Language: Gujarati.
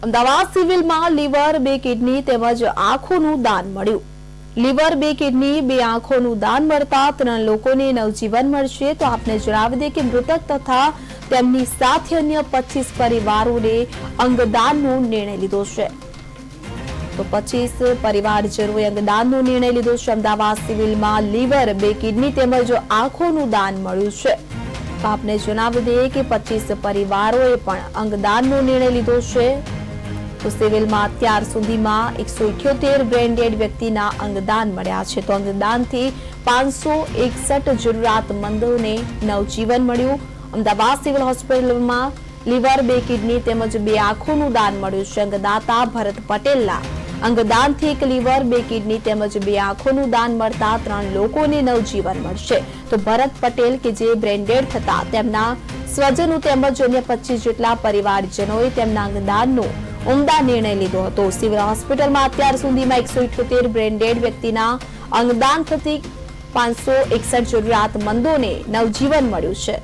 અમદાવાદ સિવિલમાં લીવર, 2 કિડની તેમજ આંખોનું દાન મળ્યું. લીવર, 2 કિડની, 2 આંખોનું દાન મળતા 3 લોકોને નવજીવન મળશે. તો આપને જણાવી દે કે મૃતક તથા તેમની સાથે અન્ય 25 પરિવારોને અંગદાનનો નિર્ણય લીધો છે. તો 25 પરિવારજનોએ અંગદાનનો નિર્ણય લીધો છે. અમદાવાદ સિવિલમાં લીવર, 2 કિડની તેમજ આંખોનું દાન મળ્યું છે. તો આપને જણાવી દઈએ કે 25 પરિવારોએ પણ અંગદાનનો નિર્ણય લીધો છે. તો સિવિલમાં અત્યાર સુધીમાં 178 બ્રેન ડેડ વ્યક્તિના અંગદાન મળ્યા છે. તો અંગદાનથી 561 જરૂરિયાતમંદોને નવજીવન મળ્યું. અમદાવાદ સિવિલ હોસ્પિટલમાં લીવર, 2 કિડની તેમજ 2 આંખોનું દાન મળ્યું છે. અંગદાતા ભરત પટેલના અંગદાનથી 1 લીવર, 2 કિડની તેમજ 2 આંખોનું દાન મળતા 3 લોકોને નવજીવન મળશે. તો ભરત પટેલ કે જે બ્રેન ડેડ થતા તેમના સ્વજનો તેમજ અન્ય 25 જેટલા પરિવારજનોએ તેમના અંગદાનનો ઉમદા નિર્ણય લીધો હતો. સિવિલ હોસ્પિટલમાં અત્યાર સુધીમાં 178 બ્રેન ડેડ વ્યક્તિના અંગદાન થતી 561 જરૂરિયાતમંદોને નવજીવન મળ્યું છે.